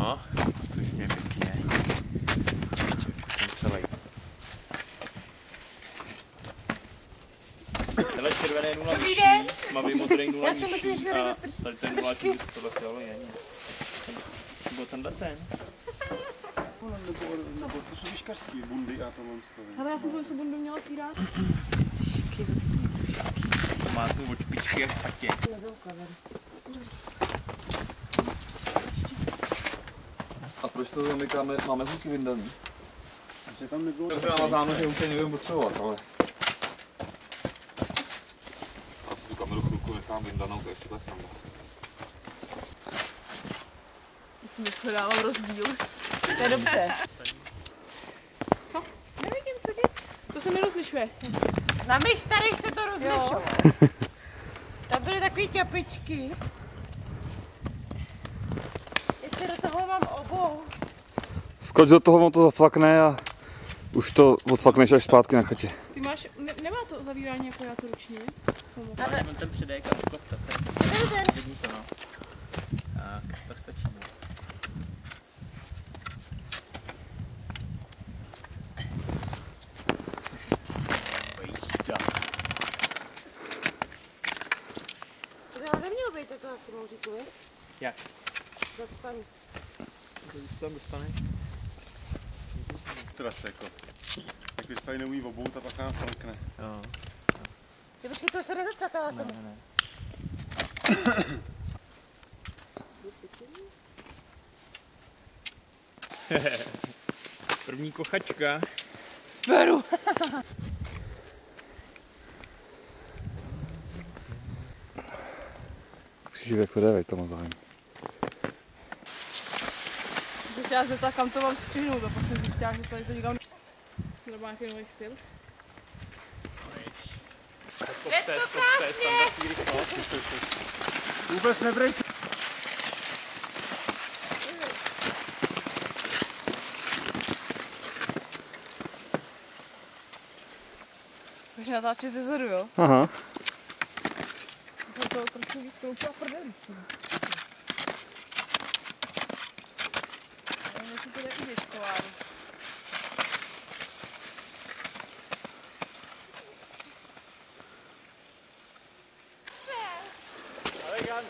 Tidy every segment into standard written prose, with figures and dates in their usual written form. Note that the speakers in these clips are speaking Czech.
No, slušně pěkně. Jsem celý. Tenhle červený je 0 vyšší, tmavý modrý 0 já si myslím, že tady zastrčit tady ten 0 čím tohle fialový není. Nebo tenhle ten. Nebo to jsou výškařský bundy a tohle z toho. Ale já jsem tu bundu měla otvírat. To má tu od špičky až patě. A proč to zamykáme? Máme zůstky vyndaný. Že tam nebylo. Dobře navazáno, že úplně nebudeme potřebovat, ale... Já si tu kameru chvilku nechám vyndanou, to ještě bude sranda. Neshledávám rozdíl. To je dobře. Co? Nevidím co říct. To se nerozlišuje. Na mých starých se to rozlišuje. Tam byly takový ťapičky. Teď se do toho mám obou. Skoč do toho, on to zacvakne a už to odsvakneš až zpátky na chatě. Ty máš, nemá to zavírání jako já to ručně? Ale ten předek a kopta. Vidí to, no. Tak stačí. To ale nemělo být takhle asi mouříku, je? Jak? Zacpaný. To tam dostane. Teda se jako. Tak když tady neumí obout a pak nás flankne. Jo. Počkej, to se nezacakala jsem. Ne. První kochačka. Beru. Kříživě, jak to jde, veď to moc zájem. Jsem chtěla zeptat, kam to mám střihnout a pak jsem zjistila, že tady to nikam nebo nějaký nový styl. Kopce, standardní rychlost. Vůbec nebrejč. Můžeš natáčet ze zadu, jo? Aha. To trošku víc koučila prdelí třeba. Ale jestli to nevíš, kováru.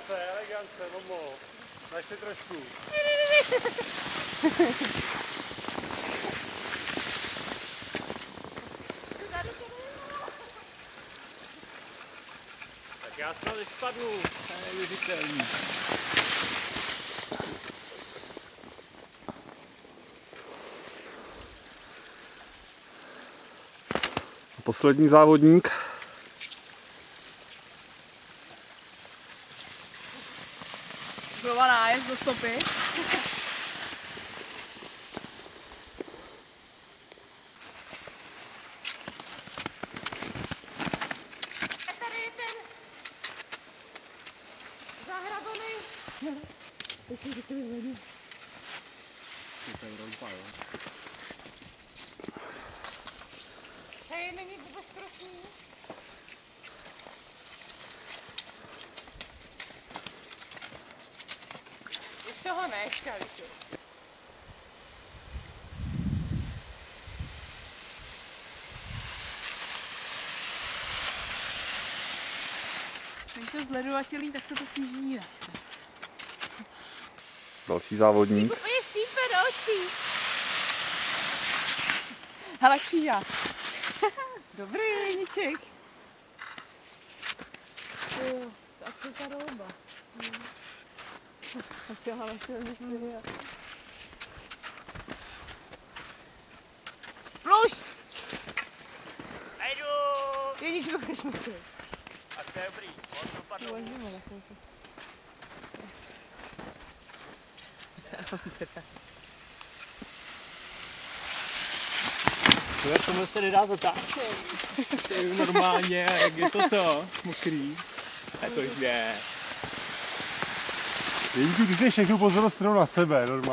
Elegance, momo. Daš si trošku. Tak já se vyspadnu, to je neuvěřitelný. Poslední závodník. Znova nájezd do stopy. Tady je ten zahrabaný. Hej, není vůbec prosím. Už toho ne, ještě aliču. Když to zledovatělý, tak se to sníží jinak. Další závodník. Je štípe do očí. Hele, křížák. Dobrý, Jeníček. Jo, tak to ta rouba. Tak jo, ale ještě nemůžu. Pluš! Nejdu! Jeníčku, chceš mi to? A to je dobrý, on dopadl. Uvažíme na chvilku. Tohle se nedá zatáčet. To je normálně, jak je to mokrý. Tak to je. Jeníku, ty jsi všechnu pozornost na sebe, normálně.